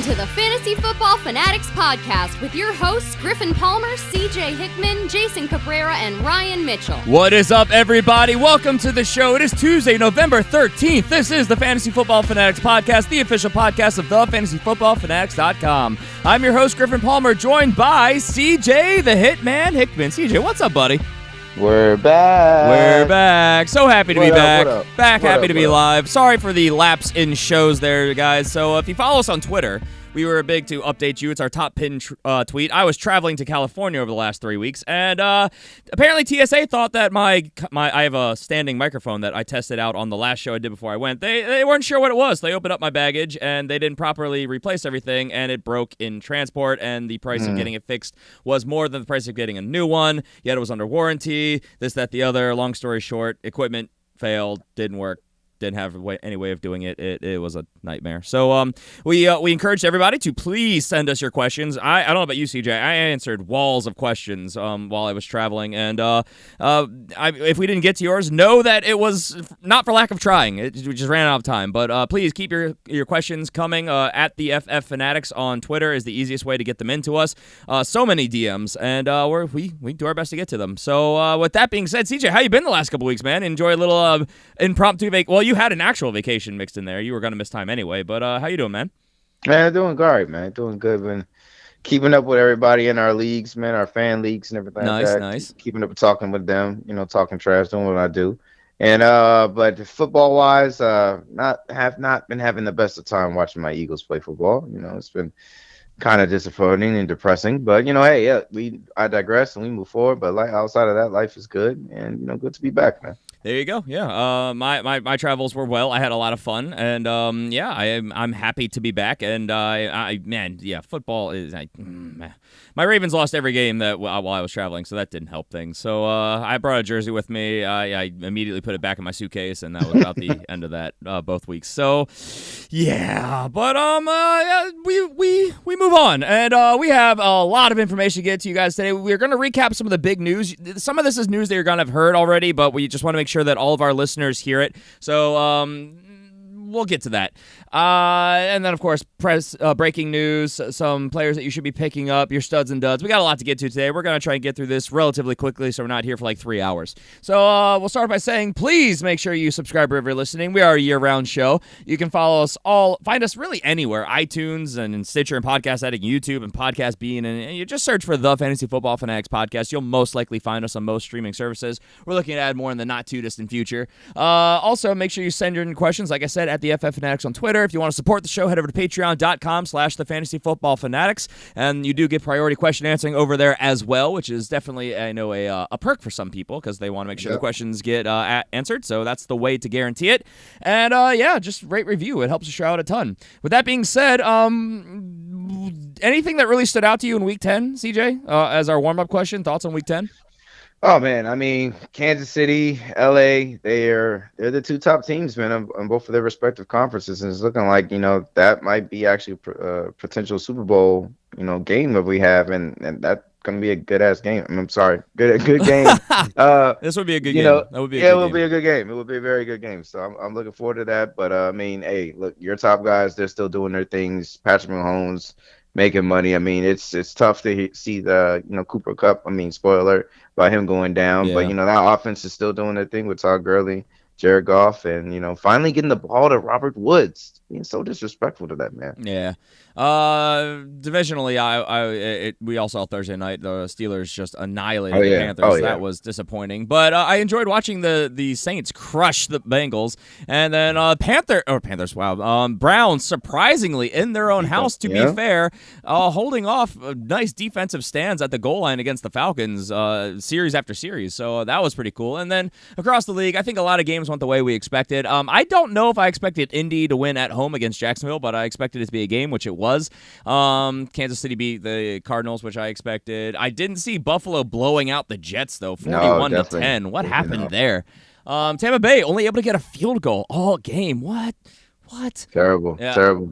Welcome to the Fantasy Football Fanatics podcast with your hosts Griffin Palmer, CJ Hickman, Jason Cabrera, and Ryan Mitchell. What is up, everybody? Welcome to the show. It is Tuesday, November 13th. This is the Fantasy Football Fanatics podcast, the official podcast of thefantasyfootballfanatics.com. I'm your host, Griffin Palmer, joined by CJ the Hitman Hickman. CJ, what's up, buddy? We're back. So happy to be back. Happy to be up? live. Sorry for the lapse in shows there, guys. So if you follow us on Twitter, we were big to update you. It's our top pin tweet. I was traveling to California over the last 3 weeks, and apparently TSA thought that my I have a standing microphone that I tested out on the last show I did before I went. They weren't sure what it was. They opened up my baggage, and they didn't properly replace everything, and it broke in transport, and the price of getting it fixed was more than the price of getting a new one, yet it was under warranty, this, that, the other. Long story short, equipment failed, didn't work. Didn't have any way of doing it. It was a nightmare. So we encouraged everybody to please send us your questions. I don't know about you, CJ. I answered walls of questions while I was traveling, and if we didn't get to yours, know that it was not for lack of trying. We just ran out of time. But please keep your questions coming. At the FF Fanatics on Twitter is the easiest way to get them into us. So many DMs, and we do our best to get to them. So with that being said, CJ, how you been the last couple weeks, man? Enjoy a little impromptu vacation. Well, you had an actual vacation mixed in there. You were going to miss time anyway, but how you doing, man? Man, doing great, man. Doing good. Been keeping up with everybody in our leagues, man, our fan leagues and everything. Nice. Keeping up talking with them, talking trash, doing what I do. And but football wise, have not been having the best of time watching my Eagles play football. It's been kind of disappointing and depressing, but I digress and we move forward. But outside of that, life is good, and good to be back, man. There you go. Yeah. My travels were well. I had a lot of fun, and I'm happy to be back. And football is. My Ravens lost every game while I was traveling, so that didn't help things. So I brought a jersey with me. I immediately put it back in my suitcase, and that was about the end of that both weeks. So yeah, but we move on, and we have a lot of information to get to you guys today. We're going to recap some of the big news. Some of this is news that you're going to have heard already, but we just want to make sure that all of our listeners hear it. So we'll get to that. And then, of course, breaking news, some players that you should be picking up, your studs and duds. We got a lot to get to today. We're going to try and get through this relatively quickly so we're not here for like 3 hours. So we'll start by saying, please make sure you subscribe wherever you're listening. We are a year-round show. You can find us really anywhere, iTunes and Stitcher and Podcast Addict, YouTube and Podcast Bean, and you just search for the Fantasy Football Fanatics Podcast. You'll most likely find us on most streaming services. We're looking to add more in the not-too-distant future. Also, make sure you send your questions, like I said, at the FF Fanatics on Twitter. If you want to support the show, head over to patreon.com/thefantasyfootballfanatics, and you do get priority question answering over there as well, which is definitely, I know, a perk for some people because they want to make sure the questions get answered, so that's the way to guarantee it. And just rate, review. It helps the show out a ton. With that being said, anything that really stood out to you in Week 10, CJ, as our warm-up question? Thoughts on Week 10? Oh man, I mean, Kansas City, LA, they're the two top teams, man, on both of their respective conferences, and it's looking like that might be actually a potential Super Bowl game that we have, and that's gonna be a good ass game. I'm sorry, good game. This would be a good game. That would be it would be a good game. It would be a very good game. So I'm looking forward to that. But hey, look, your top guys, they're still doing their things. Patrick Mahomes making money. I mean, it's tough to see the Cooper Kupp. I mean, spoiler alert, about him going down. Yeah. But that offense is still doing their thing with Todd Gurley, Jared Goff, and finally getting the ball to Robert Woods. Being so disrespectful to that man. Yeah. Divisionally, we all saw Thursday night the Steelers just annihilated the Panthers. That was disappointing. But I enjoyed watching the Saints crush the Bengals, and then Browns surprisingly in their own house. To be fair, holding off nice defensive stands at the goal line against the Falcons, series after series. So that was pretty cool. And then across the league, I think a lot of games went the way we expected. I don't know if I expected Indy to win at home against Jacksonville, but I expected it to be a game, which it was. Kansas City beat the Cardinals, which I expected. I didn't see Buffalo blowing out the Jets, though, 41-10. What happened there? Tampa Bay only able to get a field goal all game. What? Terrible.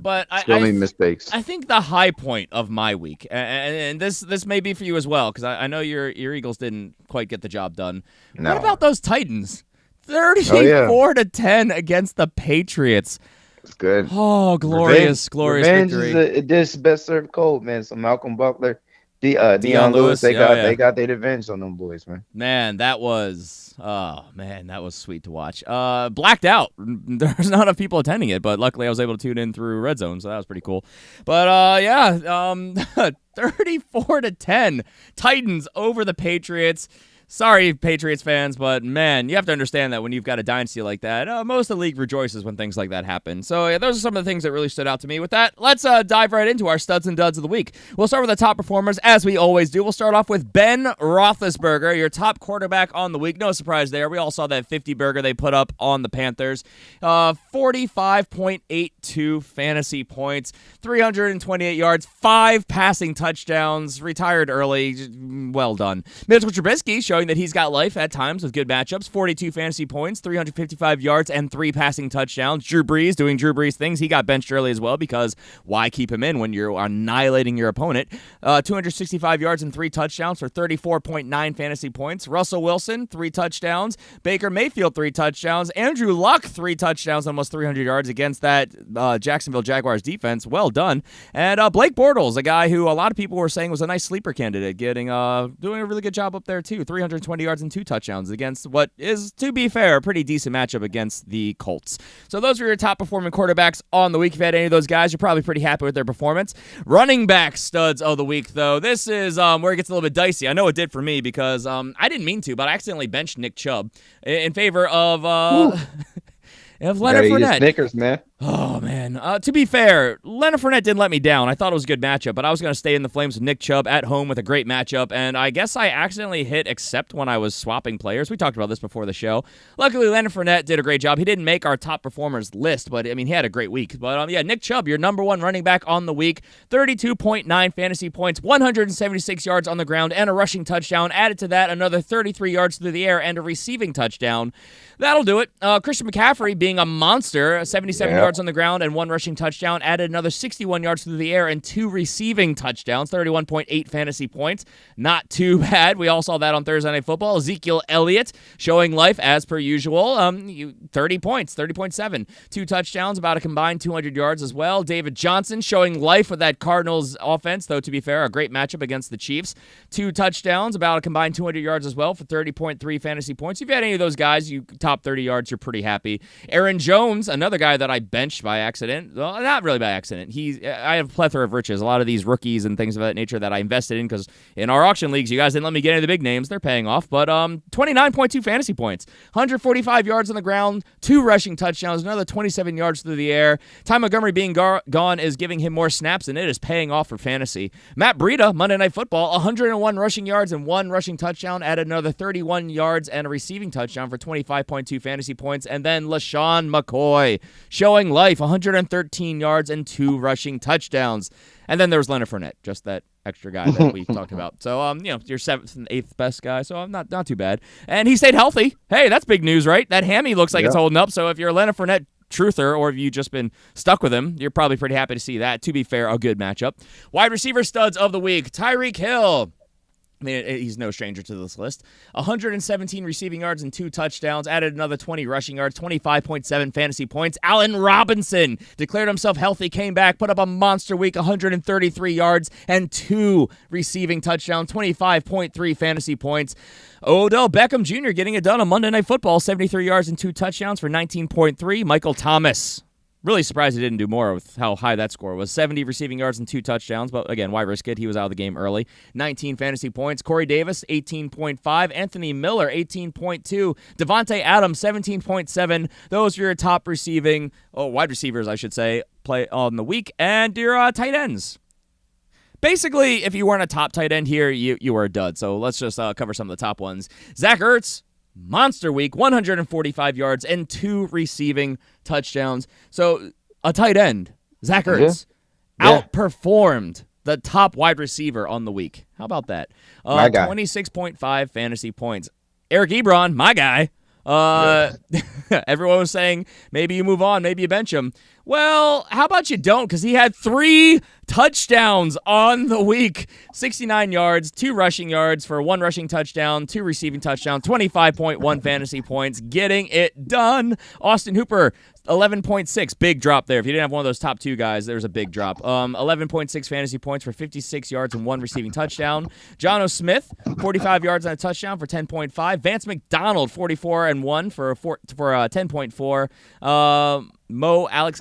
But so many mistakes. I think the high point of my week, and this may be for you as well, because I know your Eagles didn't quite get the job done. No. What about those Titans? 34-10 against the Patriots. It's good. Oh, glorious Revenge victory. is a dish best served cold, man. So Malcolm Butler, Deion Lewis, Lewis, they oh, yeah. they got their revenge on them boys, man. Man, that was sweet to watch. Blacked out. There's not enough people attending it, but luckily I was able to tune in through Red Zone, so that was pretty cool. But 34-10, Titans over the Patriots. Sorry, Patriots fans, but man, you have to understand that when you've got a dynasty like that, most of the league rejoices when things like that happen. So yeah, those are some of the things that really stood out to me. With that, let's dive right into our studs and duds of the week. We'll start with the top performers, as we always do. We'll start off with Ben Roethlisberger, your top quarterback on the week. No surprise there. We all saw that 50-burger they put up on the Panthers. 45.82 fantasy points, 328 yards, 5 passing touchdowns, retired early. Well done. Mitchell Trubisky showing that he's got life at times with good matchups. 42 fantasy points, 355 yards, and 3 passing touchdowns. Drew Brees doing Drew Brees things. He got benched early as well because why keep him in when you're annihilating your opponent? 265 yards and 3 touchdowns for 34.9 fantasy points. Russell Wilson, 3 touchdowns. Baker Mayfield, 3 touchdowns. Andrew Luck, 3 touchdowns, almost 300 yards against that Jacksonville Jaguars defense. Well done. And Blake Bortles, a guy who a lot of people were saying was a nice sleeper candidate, doing a really good job up there too. 320 yards and 2 touchdowns against what is, to be fair, a pretty decent matchup against the Colts. So those are your top performing quarterbacks on the week. If you had any of those guys, you're probably pretty happy with their performance. Running back studs of the week, though. This is where it gets a little bit dicey. I know it did for me because I didn't mean to, but I accidentally benched Nick Chubb in favor of Leonard Fournette. Snickers, man. Oh, man. To be fair, Leonard Fournette didn't let me down. I thought it was a good matchup, but I was going to stay in the flames with Nick Chubb at home with a great matchup, and I guess I accidentally hit accept when I was swapping players. We talked about this before the show. Luckily, Leonard Fournette did a great job. He didn't make our top performers list, but, I mean, he had a great week. But, Nick Chubb, your number one running back on the week, 32.9 fantasy points, 176 yards on the ground, and a rushing touchdown. Added to that, another 33 yards through the air and a receiving touchdown. That'll do it. Christian McCaffrey being a monster, 77 yards on the ground and 1 rushing touchdown, added another 61 yards through the air and 2 receiving touchdowns, 31.8 fantasy points. Not too bad. We all saw that on Thursday Night Football. Ezekiel Elliott showing life as per usual. 30 points, 30.7. 2 touchdowns, about a combined 200 yards as well. David Johnson showing life with that Cardinals offense, though to be fair, a great matchup against the Chiefs. 2 touchdowns, about a combined 200 yards as well for 30.3 fantasy points. If you had any of those guys, you top 30 yards, you're pretty happy. Aaron Jones, another guy that I benched by accident. Well, not really by accident. I have a plethora of riches. A lot of these rookies and things of that nature that I invested in because in our auction leagues, you guys didn't let me get any of the big names. They're paying off. But 29.2 fantasy points, 145 yards on the ground, 2 rushing touchdowns, another 27 yards through the air. Ty Montgomery being gone is giving him more snaps, and it is paying off for fantasy. Matt Breida, Monday Night Football, 101 rushing yards and 1 rushing touchdown, added another 31 yards and a receiving touchdown for 25.2 fantasy points. And then LaShawn McCoy showing life, 113 yards and 2 rushing touchdowns. And then there was Leonard Fournette, just that extra guy that we talked about. So, your 7th and 8th best guy, so I'm not too bad. And he stayed healthy. Hey, that's big news, right? That hammy looks like it's holding up. So if you're a Leonard Fournette truther or if you've just been stuck with him, you're probably pretty happy to see that. To be fair, a good matchup. Wide receiver studs of the week, Tyreek Hill. I mean, he's no stranger to this list. 117 receiving yards and 2 touchdowns. Added another 20 rushing yards, 25.7 fantasy points. Allen Robinson declared himself healthy, came back, put up a monster week, 133 yards and 2 receiving touchdowns, 25.3 fantasy points. Odell Beckham Jr. getting it done on Monday Night Football, 73 yards and 2 touchdowns for 19.3. Michael Thomas. Really surprised he didn't do more with how high that score was. 70 receiving yards and 2 touchdowns, but again, why risk it? He was out of the game early. 19 fantasy points. Corey Davis, 18.5. Anthony Miller, 18.2. Devontae Adams, 17.7. Those are your top wide receivers, I should say, play on the week. And your tight ends. Basically, if you weren't a top tight end here, you were a dud. So let's just cover some of the top ones. Zach Ertz. Monster week, 145 yards and 2 receiving touchdowns. So a tight end, Zach Ertz, outperformed the top wide receiver on the week. How about that? 26.5 fantasy points. Eric Ebron, my guy. Everyone was saying maybe you move on, maybe you bench him. Well, how about you don't? Because he had 3 touchdowns on the week. 69 yards, 2 rushing yards for 1 rushing touchdown, 2 receiving touchdowns, 25.1 fantasy points. Getting it done. Austin Hooper, 11.6. Big drop there. If you didn't have one of those top 2 guys, there's a big drop. 11.6 fantasy points for 56 yards and 1 receiving touchdown. John O. Smith, 45 yards and a touchdown for 10.5. Vance McDonald, 44 and 1 for 10.4. Ali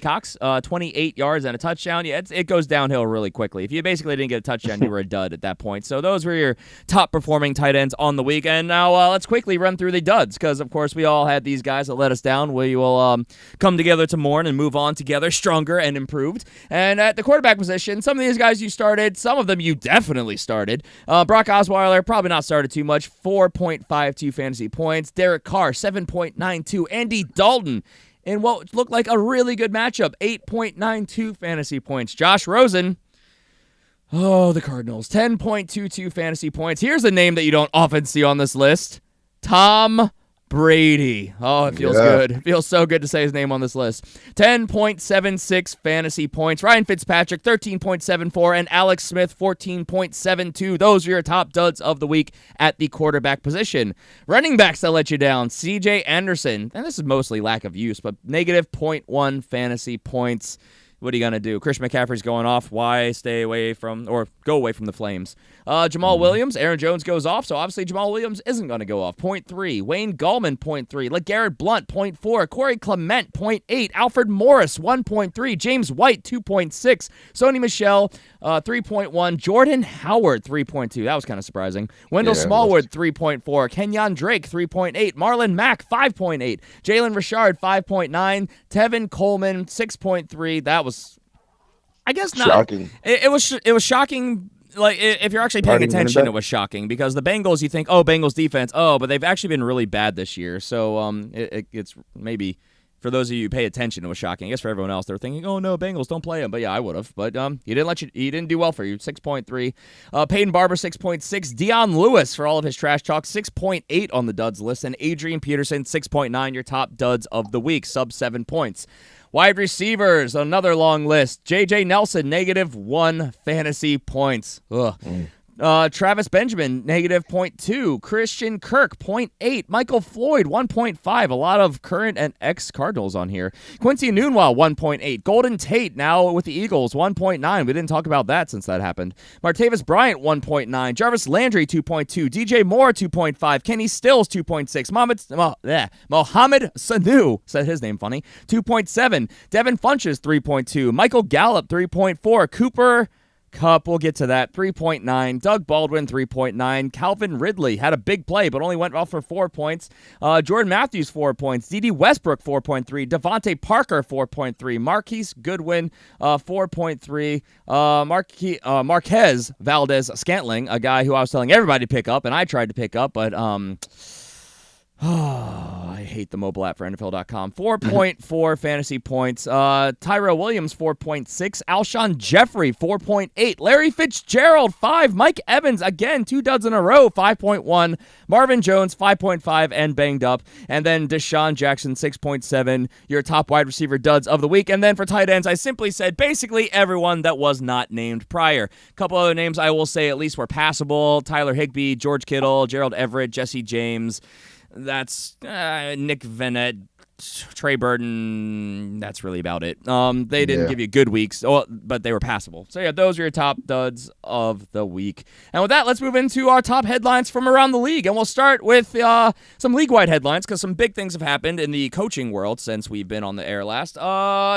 Cox, 28 yards and a touchdown. Yeah, it goes downhill really quickly. If you basically didn't get a touchdown, you were a dud at that point. So those were your top performing tight ends on the week. And now let's quickly run through the duds because, of course, we all had these guys that let us down. We will come together to mourn and move on together stronger and improved. And at the quarterback position, some of these guys you started, some of them you definitely started. Brock Osweiler, probably not started too much, 4.52 fantasy points. Derek Carr, 7.92. Andy Dalton, in what looked like a really good matchup, 8.92 fantasy points. Josh Rosen, the Cardinals, 10.22 fantasy points. Here's a name that you don't often see on this list, Tom Brady. Oh, it feels good. It feels so good to say his name on this list. 10.76 fantasy points. Ryan Fitzpatrick, 13.74, and Alex Smith, 14.72. Those are your top duds of the week at the quarterback position. Running backs that let you down, CJ Anderson, and this is mostly lack of use, but negative 0.1 fantasy points. What are you going to do? Christian McCaffrey's going off. Why stay away from, or go away from the Flames? Jamal Williams, Aaron Jones goes off, so obviously Jamal Williams isn't going to go off. 0.3. Wayne Gallman, 0.3. LeGarrette Blount, 0.4. Corey Clement, 0.8. Alfred Morris, 1.3. James White, 2.6. Sony Michel, 3.1. Jordan Howard, 3.2. That was kind of surprising. Wendell Smallwood, 3.4. Kenyon Drake, 3.8. Marlon Mack, 5.8. Jalen Richard, 5.9. Tevin Coleman, 6.3. That was, I guess, not shocking. It was shocking. Like, if you're actually paying attention, it was shocking because the Bengals, you think, Bengals defense, but they've actually been really bad this year. So it's maybe for those of you who pay attention, it was shocking. I guess for everyone else, they're thinking, oh no, Bengals, don't play him. But yeah, I would have. But he didn't do well for you. 6.3. Peyton Barber, 6.6. Deion Lewis, for all of his trash talk, 6.8 on the duds list, and Adrian Peterson, 6.9. Your top duds of the week, sub 7 points. Wide receivers, another long list. J.J. Nelson, negative 1 fantasy points. Travis Benjamin, negative 0.2. Christian Kirk, 0.8. Michael Floyd, 1.5. A lot of current and ex-Cardinals on here. Quincy Nunwa, 1.8. Golden Tate, now with the Eagles, 1.9. We didn't talk about that since that happened. Martavis Bryant, 1.9. Jarvis Landry, 2.2. DJ Moore, 2.5. Kenny Stills, 2.6. Mohamed Sanu, said his name funny, 2.7. Devin Funches, 3.2. Michael Gallup, 3.4. Cooper Kupp, we'll get to that, 3.9. Doug Baldwin, 3.9. Calvin Ridley had a big play, but only went off for 4 points. Jordan Matthews, 4 points. D.D. Westbrook, 4.3. Devontae Parker, 4.3. Marquise Goodwin, 4.3. Marquez Valdez-Scantling, a guy who I was telling everybody to pick up, and I tried to pick up, but I hate the mobile app for NFL.com. 4.4 fantasy points. Tyrell Williams, 4.6. Alshon Jeffrey, 4.8. Larry Fitzgerald, 5. Mike Evans, again, 2 duds in a row, 5.1. Marvin Jones, 5.5 and banged up. And then Deshaun Jackson, 6.7. Your top wide receiver duds of the week. And then for tight ends, I simply said basically everyone that was not named prior. A couple other names I will say at least were passable. Tyler Higbee, George Kittle, Gerald Everett, Jesse James. That's Nick Vannett, Trey Burton. That's really about it. They didn't give you good weeks, but they were passable. So yeah, those are your top duds of the week. And with that, let's move into our top headlines from around the league. And we'll start with some league-wide headlines because some big things have happened in the coaching world since we've been on the air last.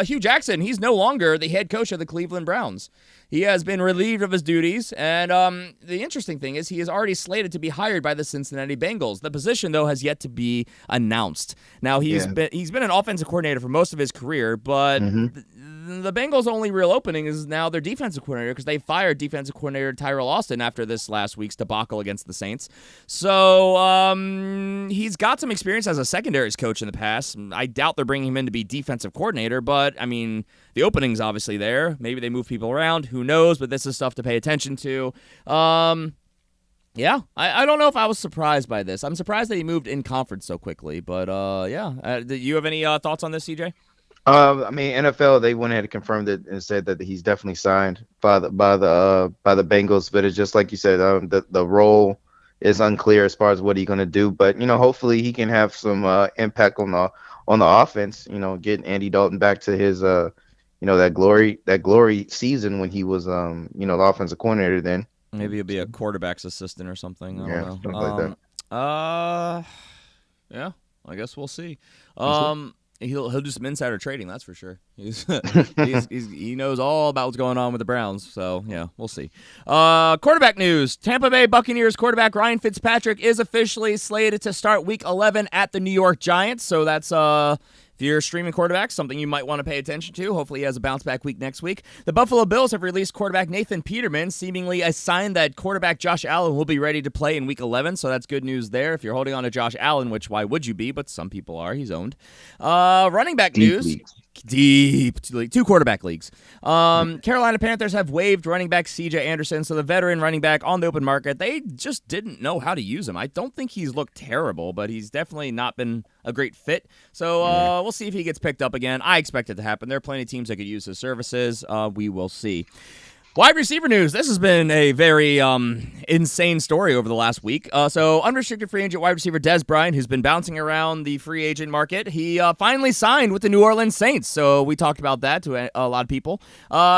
Hugh Jackson, he's no longer the head coach of the Cleveland Browns. He has been relieved of his duties, and the interesting thing is he is already slated to be hired by the Cincinnati Bengals. The position, though, has yet to be announced. Now, he's been an offensive coordinator for most of his career, but the Bengals' only real opening is now their defensive coordinator because they fired defensive coordinator Tyrell Austin after this last week's debacle against the Saints. So he's got some experience as a secondaries coach in the past. I doubt they're bringing him in to be defensive coordinator, but, I mean, the opening's obviously there. Maybe they move people around. Who knows? But this is stuff to pay attention to. Yeah, I don't know if I was surprised by this. I'm surprised that he moved in conference so quickly. But, do you have any thoughts on this, CJ? I mean, NFL, they went ahead and confirmed it and said that he's definitely signed by the Bengals. But it's just like you said, the role is unclear as far as what he's going to do. But hopefully he can have some impact on the offense. Getting Andy Dalton back to his that glory season when he was the offensive coordinator then. Maybe he'll be a quarterback's assistant or something. I don't know. Something like that. Yeah, I guess we'll see. He'll do some insider trading, that's for sure. He knows all about what's going on with the Browns, so yeah, we'll see. Quarterback news: Tampa Bay Buccaneers quarterback Ryan Fitzpatrick is officially slated to start Week 11 at the New York Giants. So that's if you're streaming quarterbacks, something you might want to pay attention to. Hopefully he has a bounce-back week next week. The Buffalo Bills have released quarterback Nathan Peterman, seemingly a sign that quarterback Josh Allen will be ready to play in Week 11, so that's good news there. If you're holding on to Josh Allen, which why would you be, but some people are, he's owned. Running back news. Deep, two quarterback leagues. Carolina Panthers have waived running back CJ Anderson, so the veteran running back on the open market, they just didn't know how to use him. I don't think he's looked terrible, but he's definitely not been a great fit. So we'll see if he gets picked up again. I expect it to happen. There are plenty of teams that could use his services. We will see. Wide receiver news. This has been a very insane story over the last week. So unrestricted free agent wide receiver Dez Bryant, who's been bouncing around the free agent market, he finally signed with the New Orleans Saints. So we talked about that to a lot of people.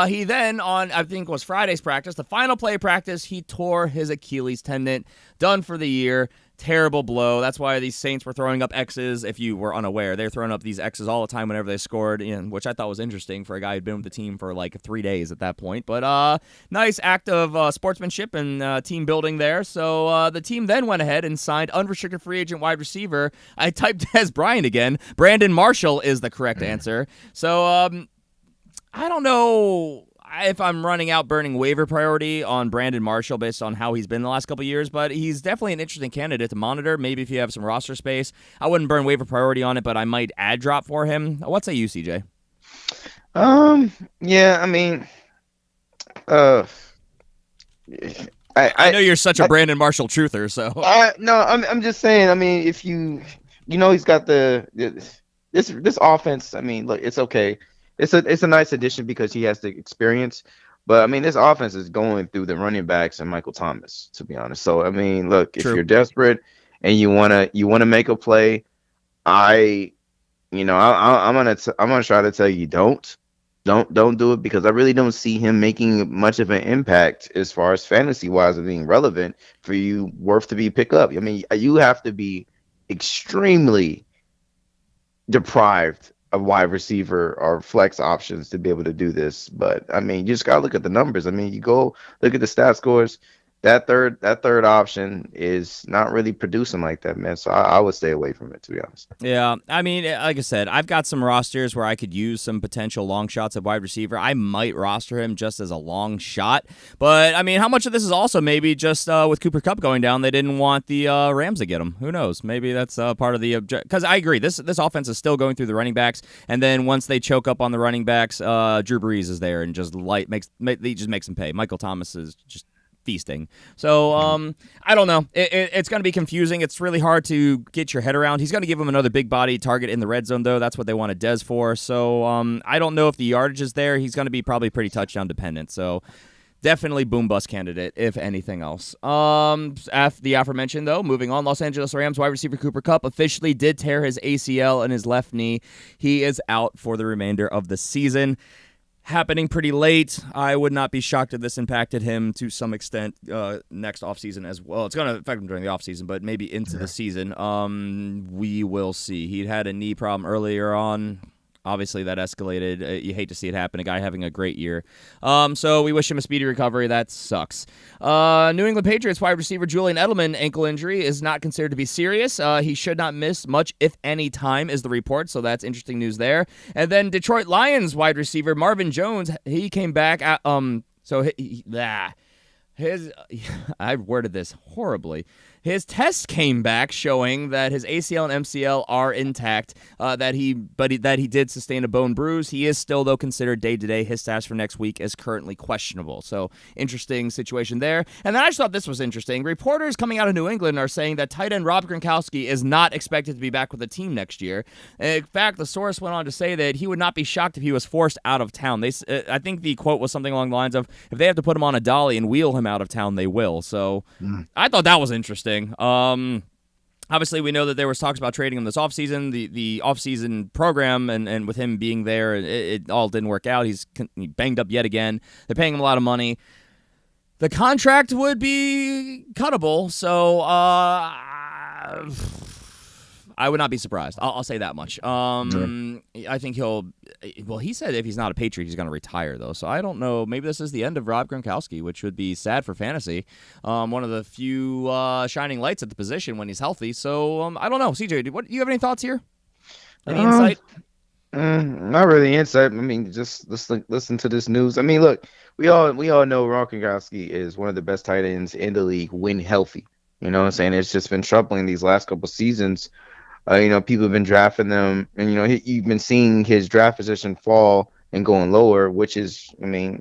He then, on I think it was Friday's practice, the final play of practice, he tore his Achilles tendon, done for the year. Terrible blow. That's why these Saints were throwing up X's. If you were unaware, they're throwing up these X's all the time whenever they scored, which I thought was interesting for a guy who'd been with the team for like 3 days at that point. But nice act of sportsmanship and team building there. So the team then went ahead and signed unrestricted free agent wide receiver. I typed Dez Bryant again. Brandon Marshall is the correct answer. So I don't know if I'm running out burning waiver priority on Brandon Marshall based on how he's been the last couple of years, but he's definitely an interesting candidate to monitor. Maybe if you have some roster space. I wouldn't burn waiver priority on it, but I might add drop for him. What say you, CJ? Yeah, I mean, I know you're such a Brandon Marshall truther, so. No, I'm just saying, I mean, if he's got this offense, I mean, look, it's okay. It's a nice addition because he has the experience. But I mean, this offense is going through the running backs and Michael Thomas, to be honest. So I mean, look, True. If you're desperate and you wanna make a play, I'm gonna try to tell you don't do it, because I really don't see him making much of an impact as far as fantasy wise of being relevant for you, worth to be pick up. I mean, you have to be extremely deprived of wide receiver or flex options to be able to do this. But I mean, you just gotta look at the numbers. I mean, you go look at the stat scores. That third option is not really producing like that, man. So I would stay away from it, to be honest. Yeah, I mean, like I said, I've got some rosters where I could use some potential long shots at wide receiver. I might roster him just as a long shot. But, I mean, how much of this is also maybe just with Cooper Kupp going down, they didn't want the Rams to get him. Who knows? Maybe that's part of the object. Because I agree, this offense is still going through the running backs. And then once they choke up on the running backs, Drew Brees is there and just makes them pay. Michael Thomas is just feasting. So I don't know. It's going to be confusing. It's really hard to get your head around. He's going to give him another big body target in the red zone, though. That's what they wanted Dez for. So I don't know if the yardage is there. He's going to be probably pretty touchdown dependent. So definitely boom bust candidate, if anything else. The aforementioned, though, moving on, Los Angeles Rams wide receiver Cooper Kupp officially did tear his ACL in his left knee. He is out for the remainder of the season. Happening pretty late. I would not be shocked if this impacted him to some extent next offseason as well. It's going to affect him during the offseason, but maybe into the season. We will see. He'd had a knee problem earlier on. Obviously, that escalated. You hate to see it happen. A guy having a great year. So we wish him a speedy recovery. That sucks. New England Patriots wide receiver Julian Edelman ankle injury is not considered to be serious. He should not miss much, if any, time is the report. So that's interesting news there. And then Detroit Lions wide receiver Marvin Jones, he came back. I worded this horribly. His test came back showing that his ACL and MCL are intact, that he did sustain a bone bruise. He is still, though, considered day-to-day. His status for next week is currently questionable. So, interesting situation there. And then I just thought this was interesting. Reporters coming out of New England are saying that tight end Rob Gronkowski is not expected to be back with the team next year. In fact, the source went on to say that he would not be shocked if he was forced out of town. I think the quote was something along the lines of, if they have to put him on a dolly and wheel him out of town, they will. So, I thought that was interesting. Obviously, we know that there was talks about trading him this offseason. The offseason program and with him being there, it all didn't work out. He's banged up yet again. They're paying him a lot of money. The contract would be cuttable, so I would not be surprised. I'll say that much. I think he said if he's not a Patriot, he's going to retire, though. So I don't know. Maybe this is the end of Rob Gronkowski, which would be sad for fantasy. One of the few shining lights at the position when he's healthy. So I don't know. CJ, do you have any thoughts here? Any insight? Not really insight. I mean, just listen to this news. I mean, look, we all know Rob Gronkowski is one of the best tight ends in the league when healthy. You know what I'm saying? It's just been troubling these last couple seasons. People have been drafting them, and you've been seeing his draft position fall and going lower, which is good.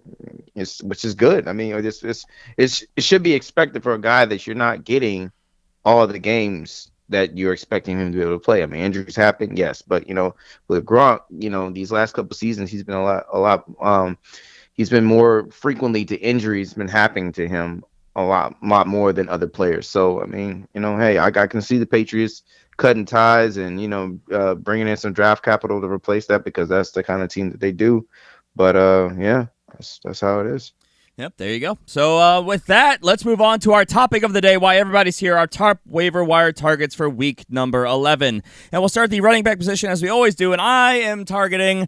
I mean, it should be expected for a guy that you're not getting all the games that you're expecting him to be able to play. I mean, injuries happen, yes, but with Gronk, these last couple seasons, he's been a lot. He's been more frequently to injuries been happening to him a lot more than other players. So I mean, hey, I can see the Patriots cutting ties and bringing in some draft capital to replace that, because that's the kind of team that they do. But yeah, that's how it is. Yep, there you go. So with that, let's move on to our topic of the day, why everybody's here, our top waiver wire targets for week number 11. And we'll start the running back position as we always do, and I am targeting...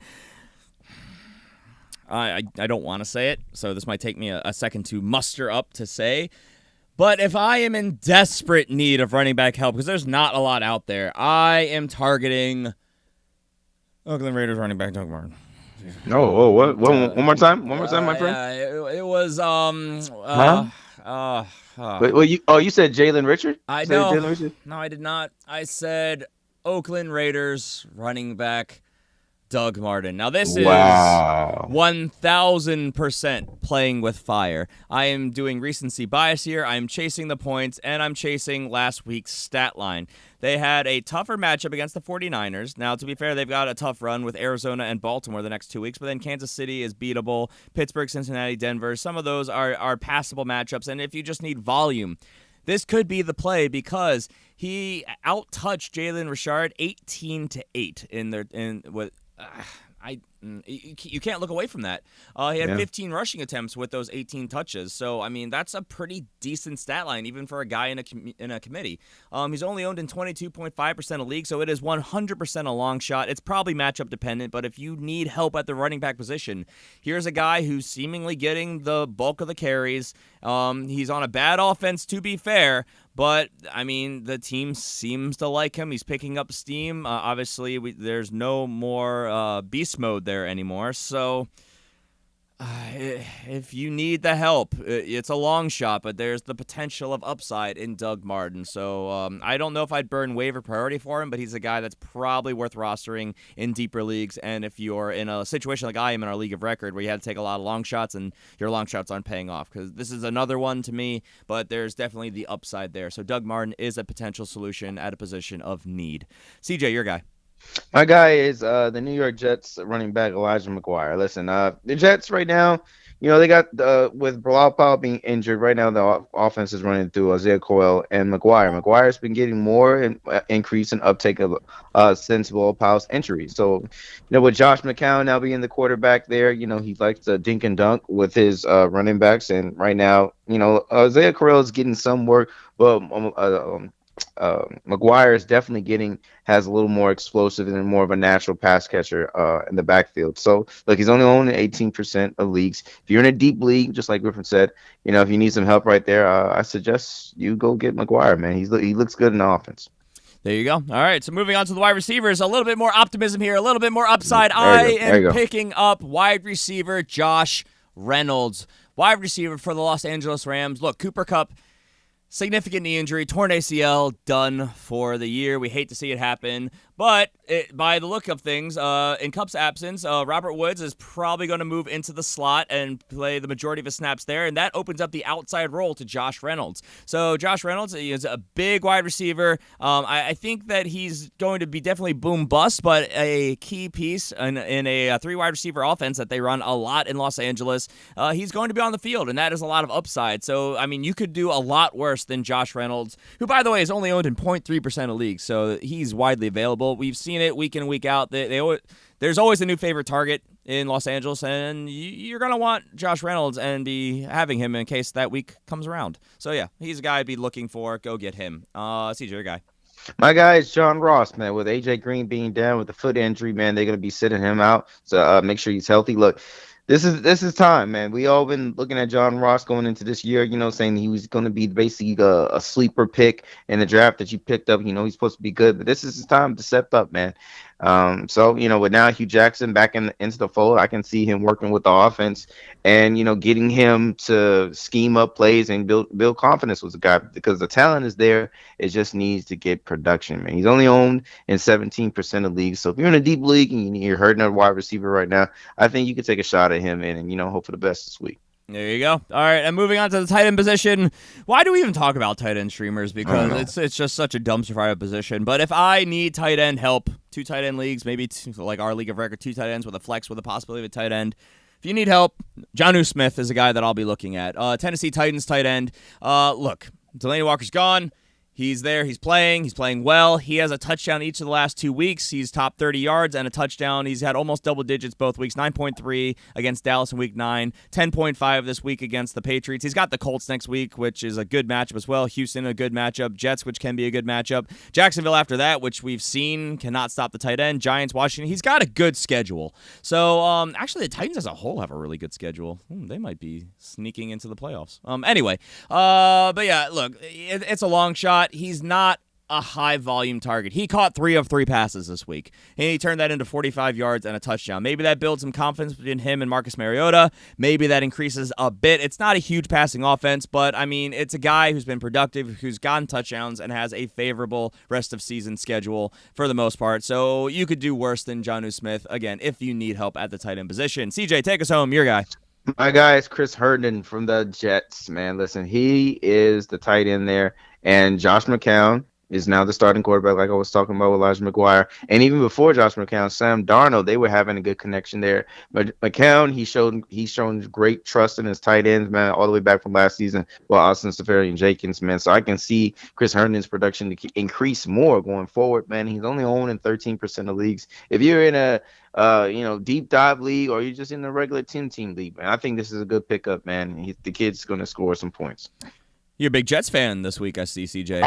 I don't want to say it, so this might take me a second to muster up to say. But if I am in desperate need of running back help, because there's not a lot out there, I am targeting Oakland Raiders running back Doug Martin. No, what? One more time? One more time, my friend? It was, you said Jalen Richard? I know. Jalen Richard? No, I did not. I said Oakland Raiders running back Doug Martin. Now, this is 1,000% playing with fire. I am doing recency bias here. I'm chasing the points, and I'm chasing last week's stat line. They had a tougher matchup against the 49ers. Now, to be fair, they've got a tough run with Arizona and Baltimore the next 2 weeks, but then Kansas City is beatable. Pittsburgh, Cincinnati, Denver. Some of those are passable matchups, and if you just need volume, this could be the play, because he out-touched Jalen Richard 18-8 you can't look away from that. He had 15 rushing attempts with those 18 touches. So, I mean, that's a pretty decent stat line, even for a guy in a committee. He's only owned in 22.5% of leagues, so it is 100% a long shot. It's probably matchup dependent, but if you need help at the running back position, here's a guy who's seemingly getting the bulk of the carries. He's on a bad offense, to be fair, but, I mean, the team seems to like him. He's picking up steam. Obviously, there's no more beast mode there anymore. So if you need the help, it's a long shot, but there's the potential of upside in Doug Martin. So I don't know if I'd burn waiver priority for him, but he's a guy that's probably worth rostering in deeper leagues. And if you're in a situation like I am in our league of record, where you had to take a lot of long shots and your long shots aren't paying off, because this is another one to me, but there's definitely the upside there. So Doug Martin is a potential solution at a position of need. CJ, your guy. My guy is the New York Jets running back Elijah McGuire. Listen, the Jets right now, they got with Bilal Powell being injured right now, the offense is running through Isaiah Coyle and McGuire. McGuire's been getting more increase in uptake of since Bilal Powell's injury. So, with Josh McCown now being the quarterback there, he likes to dink and dunk with his running backs. And right now, Isaiah Coyle is getting some work, but McGuire is definitely has a little more explosive and more of a natural pass catcher in the backfield. So, look, he's only owned in 18% of leagues. If you're in a deep league, just like Griffin said, if you need some help right there, I suggest you go get McGuire, man. He looks good in the offense. There you go. All right, so moving on to the wide receivers, a little bit more optimism here, a little bit more upside. I am picking up wide receiver Josh Reynolds. wide receiver for the Los Angeles Rams. Look, Cooper Kupp, significant knee injury, torn ACL, done for the year. We hate to see it happen. But by the look of things, in Kupp's absence, Robert Woods is probably going to move into the slot and play the majority of his snaps there, and that opens up the outside role to Josh Reynolds. So Josh Reynolds is a big wide receiver. I think that he's going to be definitely boom bust, but a key piece in a three wide receiver offense that they run a lot in Los Angeles. He's going to be on the field, and that is a lot of upside. So, I mean, you could do a lot worse than Josh Reynolds, who, by the way, is only owned in 0.3% of leagues, so he's widely available. We've seen it week in, week out. There's always a new favorite target in Los Angeles, and you're going to want Josh Reynolds and be having him in case that week comes around. So, yeah, he's a guy I'd be looking for. Go get him. CJ, your guy. My guy is John Ross, man. With AJ Green being down with the foot injury, man, they're going to be sitting him out. So make sure he's healthy. Look, this is time, man. We all been looking at John Ross going into this year, saying he was going to be basically a sleeper pick in the draft that you picked up. He's supposed to be good, but this is his time to step up, man. So with now Hugh Jackson back into the fold, I can see him working with the offense and getting him to scheme up plays and build confidence with the guy, because the talent is there. It just needs to get production, man. He's only owned in 17% of leagues, so if you're in a deep league and you're hurting a wide receiver right now, I think you could take a shot at him and hope for the best this week. There you go. All right, and moving on to the tight end position. Why do we even talk about tight end streamers? Because it's just such a dumpster fire position. But if I need tight end help, 2 tight end leagues, maybe like our league of record, 2 tight ends with a flex with a possibility of a tight end. If you need help, Jonnu Smith is a guy that I'll be looking at. Tennessee Titans tight end. Look, Delaney Walker's gone. He's there. He's playing well. He has a touchdown each of the last 2 weeks. He's top 30 yards and a touchdown. He's had almost double digits both weeks, 9.3 against Dallas in week 9, 10.5 this week against the Patriots. He's got the Colts next week, which is a good matchup as well. Houston, a good matchup. Jets, which can be a good matchup. Jacksonville after that, which we've seen cannot stop the tight end. Giants, Washington. He's got a good schedule. So, actually, the Titans as a whole have a really good schedule. They might be sneaking into the playoffs. Anyway, but yeah, look, it's a long shot. He's not a high-volume target. He caught 3 of 3 passes this week, and he turned that into 45 yards and a touchdown. Maybe that builds some confidence between him and Marcus Mariota. Maybe that increases a bit. It's not a huge passing offense, but, I mean, it's a guy who's been productive, who's gotten touchdowns, and has a favorable rest-of-season schedule for the most part. So you could do worse than Jonnu Smith, again, if you need help at the tight end position. CJ, take us home. Your guy. My guy is Chris Herndon from the Jets, man. Listen, he is the tight end there, and Josh McCown is now the starting quarterback, like I was talking about with Elijah McGuire. And even before Josh McCown, Sam Darnold, they were having a good connection there. But McCown, he's shown great trust in his tight ends, man, all the way back from last season with Austin Seferian-Jenkins, man. So I can see Chris Herndon's production to increase more going forward, man. He's only owned in 13% of leagues. If you're in a deep dive league, or you're just in the regular 10-team league, man, I think this is a good pickup, man. The kid's going to score some points. You're a big Jets fan this week, I see, CJ.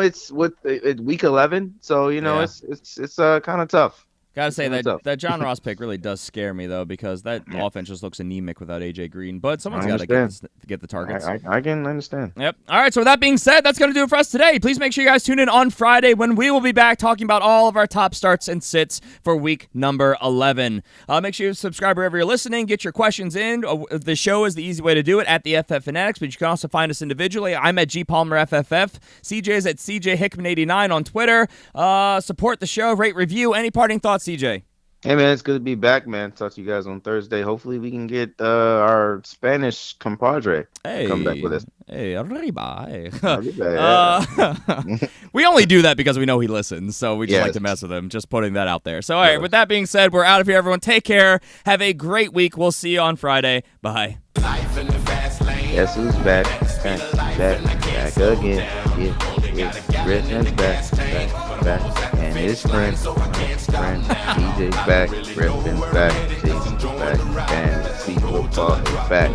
It's with week 11, so it's kind of tough. Gotta say that John Ross pick really does scare me though, because that offense just looks anemic without AJ Green. But someone's got to get the targets. I can understand. Yep. All right. So with that being said, that's gonna do it for us today. Please make sure you guys tune in on Friday when we will be back talking about all of our top starts and sits for week number 11. Make sure you subscribe wherever you're listening. Get your questions in. The show is the easy way to do it at the FF Fanatics, but you can also find us individually. I'm at GPalmerFFF. CJ's at CJHickman89 on Twitter. Support the show. Rate, review. Any parting thoughts, CJ? Hey, man, it's good to be back, man. Talk to you guys on Thursday. Hopefully we can get our Spanish compadre to come back with us. Hey, arriba. Arriba. We only do that because we know he listens, so we just like to mess with him. Just putting that out there. So, all right, with that being said, we're out of here, everyone. Take care. Have a great week. We'll see you on Friday. Bye. Guess who's back? Back again. Yeah. Griffin's back. And his friend, DJ's back, Griffin's back, Jason's back, and C football is back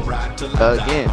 again.